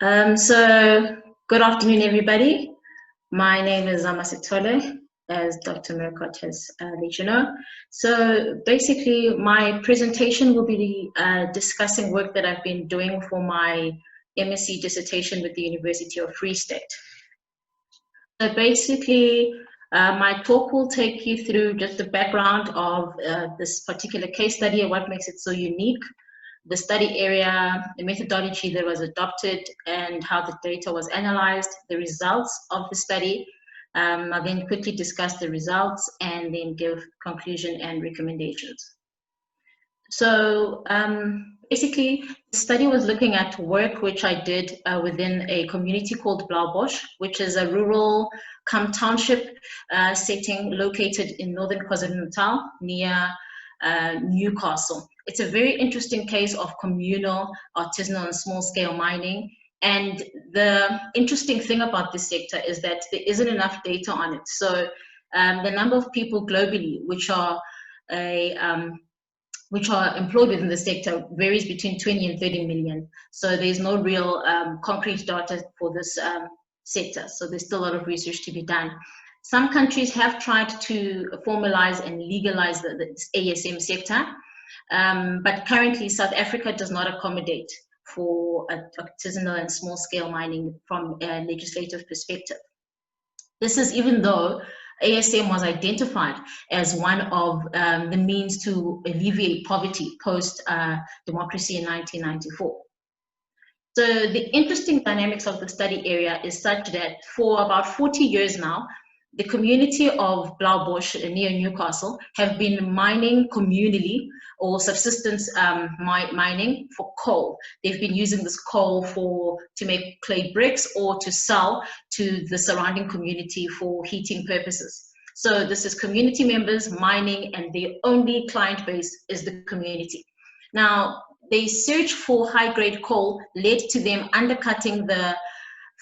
Good afternoon, everybody. My name is Zama Sithole, as Dr. Murcott has let you know. So basically, my presentation will be discussing work that I've been doing for my MSc dissertation with the University of Free State. So basically, my talk will take you through just the background of this particular case study and what makes it so unique, the study area, the methodology that was adopted, and how the data was analyzed, the results of the study. I'll then quickly discuss the results and then give conclusion and recommendations. So basically, the study was looking at work which I did within a community called Blaauwbosch, which is a rural township setting located in northern KwaZulu-Natal near Newcastle. It's a very interesting case of communal, artisanal, and small-scale mining. And the interesting thing about this sector is that there isn't enough data on it. So the number of people globally which are employed within the sector varies between 20 and 30 million. So there's no real concrete data for this sector. So there's still a lot of research to be done. Some countries have tried to formalize and legalize the ASM sector, but currently South Africa does not accommodate for artisanal and small-scale mining from a legislative perspective. This is even though ASM was identified as one of the means to alleviate poverty post-democracy in 1994. So the interesting dynamics of the study area is such that for about 40 years now, the community of Blaauwbosch near Newcastle have been mining communally or subsistence mining for coal. They've been using this coal to make clay bricks or to sell to the surrounding community for heating purposes. So this is community members mining, and their only client base is the community. Now, they search for high-grade coal led to them undercutting the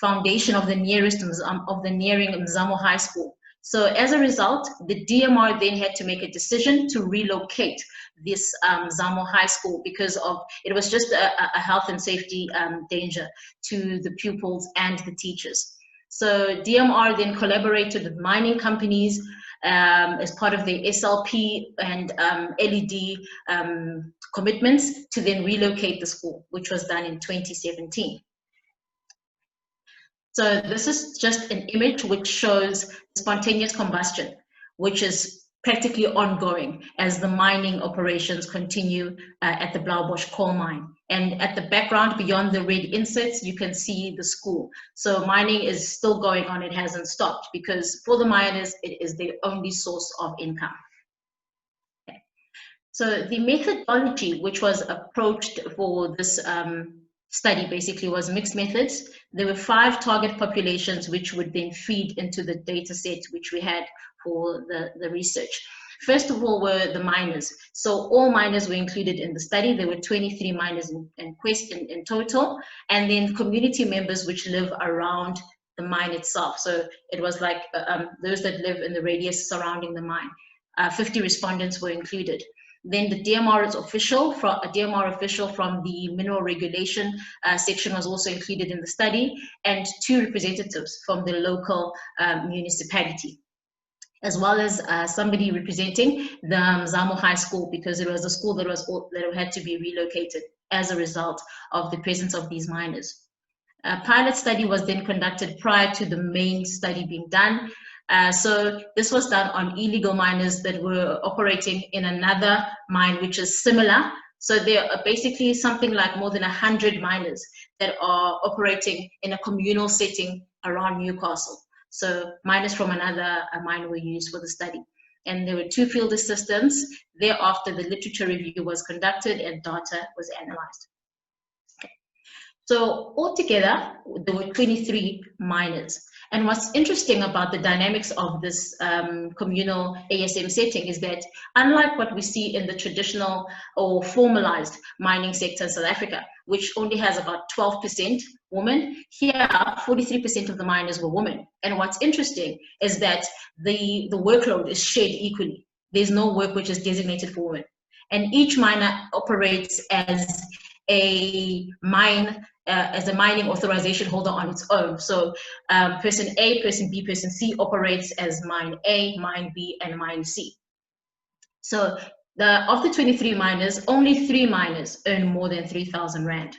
foundation of the nearing Mzamo High School. So as a result, the DMR then had to make a decision to relocate this Mzamo High School because it was just a health and safety danger to the pupils and the teachers. So DMR then collaborated with mining companies as part of the SLP and LED commitments to then relocate the school, which was done in 2017. So this is just an image which shows spontaneous combustion, which is practically ongoing as the mining operations continue at the Blaauwbosch coal mine. And at the background, beyond the red inserts, you can see the school. So mining is still going on, it hasn't stopped, because for the miners, it is their only source of income. Okay. So the methodology which was approached for this study basically was mixed methods. There were 5 target populations which would then feed into the data set which we had for the research. First of all were the miners. So all miners were included in the study. There were 23 miners in total, and then community members which live around the mine itself. So it was like those that live in the radius surrounding the mine. 50 respondents were included. Then the DMR official from the mineral regulation section was also included in the study, and 2 representatives from the local municipality, as well as somebody representing the Mzamo High School, because it was a school that had to be relocated as a result of the presence of these miners. A pilot study was then conducted prior to the main study being done. So this was done on illegal miners that were operating in another mine which is similar. So there are basically something like more than 100 miners that are operating in a communal setting around Newcastle. So miners from another mine were used for the study. And there were 2 field assistants. Thereafter, the literature review was conducted and data was analyzed. Okay. So altogether, there were 23 miners. And what's interesting about the dynamics of this communal ASM setting is that, unlike what we see in the traditional or formalized mining sector in South Africa, which only has about 12% women, here 43% of the miners were women. And what's interesting is that the workload is shared equally. There's no work which is designated for women. And each miner operates as a mine as a mining authorization holder on its own. So person A, person B, person C operates as mine A, mine B, and mine C. So of the 23 miners, only 3 miners earn more than 3,000 Rand.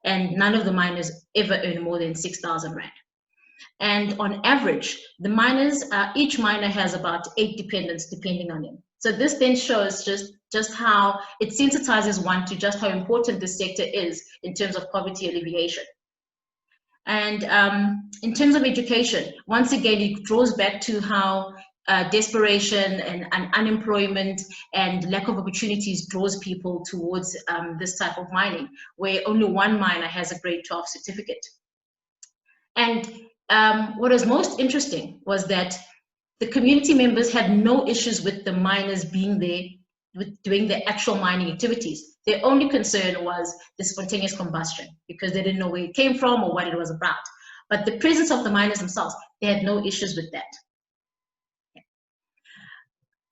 And none of the miners ever earn more than 6,000 Rand. And on average, the miners, each miner has about 8 dependents depending on him. So this then shows just how it sensitizes one to just how important this sector is in terms of poverty alleviation. And in terms of education, once again, it draws back to how desperation and unemployment and lack of opportunities draws people towards this type of mining, where only one miner has a grade 12 certificate. And what was most interesting was that the community members had no issues with the miners being there with doing the actual mining activities. Their only concern was the spontaneous combustion, because they didn't know where it came from or what it was about. But the presence of the miners themselves, they had no issues with that.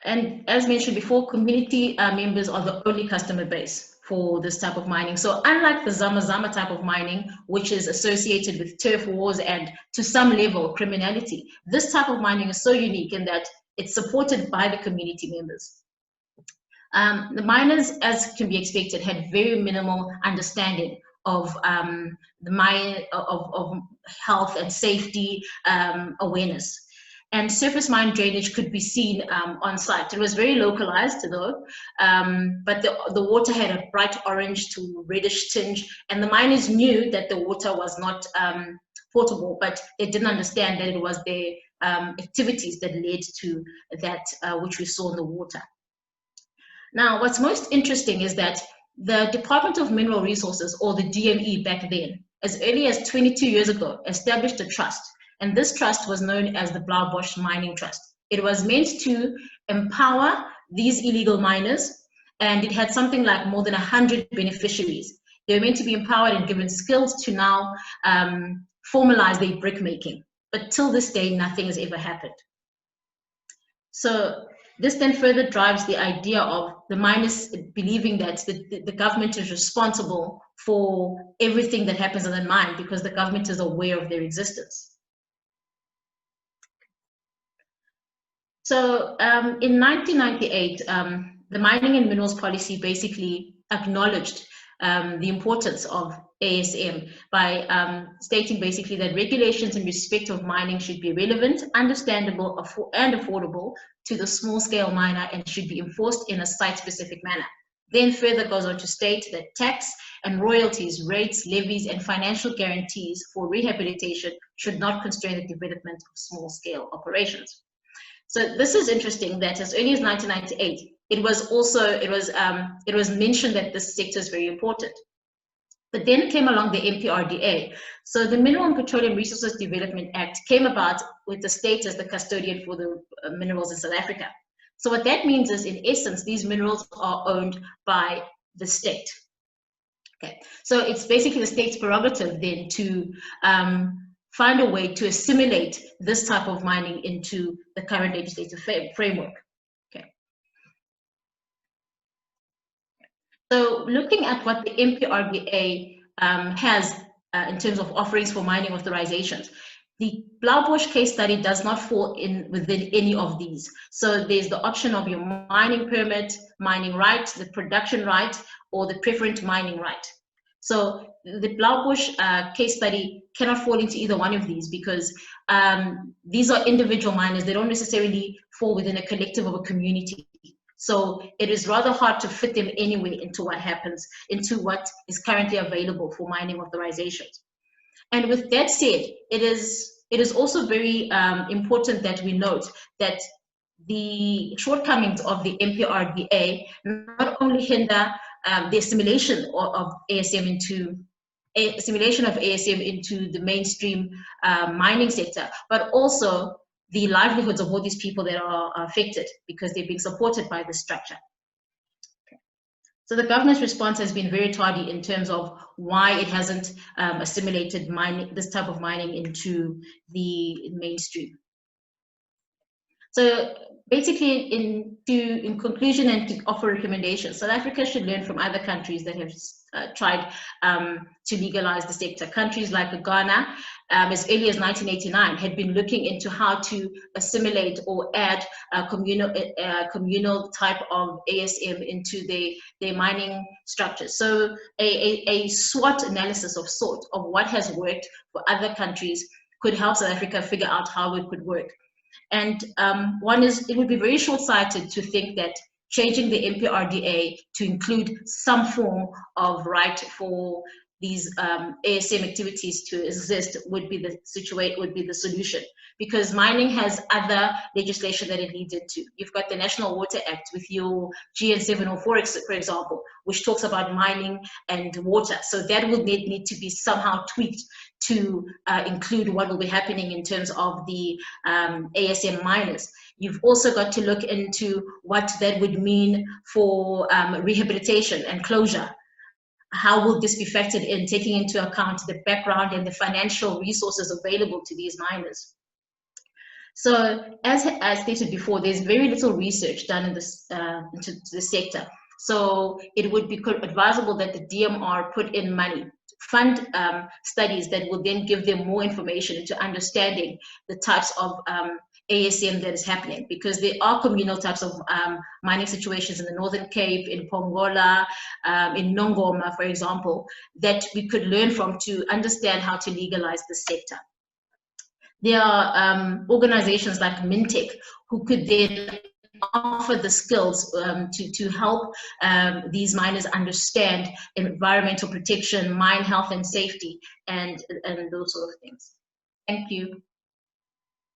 And as mentioned before, community members are the only customer base for this type of mining. So unlike the Zama type of mining, which is associated with turf wars and to some level criminality, this type of mining is so unique in that it's supported by the community members. The miners, as can be expected, had very minimal understanding of the mine, of health and safety awareness. And surface mine drainage could be seen on site. It was very localized though, but the water had a bright orange to reddish tinge, and the miners knew that the water was not potable, but they didn't understand that it was their activities that led to that which we saw in the water. Now, what's most interesting is that the Department of Mineral Resources, or the DME back then, as early as 22 years ago, established a trust. And this trust was known as the Blaauwbosch Mining Trust. It was meant to empower these illegal miners, and it had something like more than 100 beneficiaries. They were meant to be empowered and given skills to now formalize their brick making. But till this day, nothing has ever happened. So this then further drives the idea of the miners believing that the government is responsible for everything that happens in the mine because the government is aware of their existence. So in 1998, the Mining and Minerals Policy basically acknowledged the importance of ASM by stating basically that regulations in respect of mining should be relevant, understandable, and affordable to the small-scale miner and should be enforced in a site-specific manner. Then further goes on to state that tax and royalties, rates, levies, and financial guarantees for rehabilitation should not constrain the development of small-scale operations. So this is interesting that as early as 1998, it was mentioned that this sector is very important. But then came along the MPRDA. So the Mineral and Petroleum Resources Development Act came about with the state as the custodian for the minerals in South Africa. So what that means is, in essence, these minerals are owned by the state. Okay, so it's basically the state's prerogative then to find a way to assimilate this type of mining into the current legislative framework. Okay. So looking at what the MPRDA has in terms of offerings for mining authorizations, the Blaauwbosch case study does not fall within any of these. So there's the option of your mining permit, mining right, the production right, or the preferent mining right. So the Blaauwbosch case study cannot fall into either one of these because these are individual miners. They don't necessarily fall within a collective of a community. So it is rather hard to fit them anyway into what happens, into what is currently available for mining authorizations. And with that said, it is also very important that we note that the shortcomings of the MPRDA not only hinder the assimilation of ASM into the mainstream mining sector, but also the livelihoods of all these people that are affected because they're being supported by this structure. Okay. So the government's response has been very tardy in terms of why it hasn't assimilated this type of mining into the mainstream. So basically, in conclusion and to offer recommendations, South Africa should learn from other countries that have tried to legalize the sector. Countries like Ghana, as early as 1989, had been looking into how to assimilate or add communal type of ASM into their mining structures. So a SWOT analysis of sort of what has worked for other countries could help South Africa figure out how it could work. And one is, it would be very short-sighted to think that changing the MPRDA to include some form of right for these ASM activities to exist would be the solution, because mining has other legislation that it needs into. You've got the National Water Act with your GN 704, for example, which talks about mining and water. So that would need to be somehow tweaked to include what will be happening in terms of the ASM miners. You've also got to look into what that would mean for rehabilitation and closure. How will this be factored in, taking into account the background and the financial resources available to these miners? So, as stated before, there's very little research done in this into the sector. So it would be advisable that the DMR put in money, fund studies that will then give them more information into understanding the types of ASM that is happening, because there are communal types of mining situations in the Northern Cape, in Pongola, in Nongoma, for example, that we could learn from to understand how to legalize the sector. There are organizations like Mintech who could then offer the skills to help these miners understand environmental protection, mine health and safety, and those sort of things. Thank you.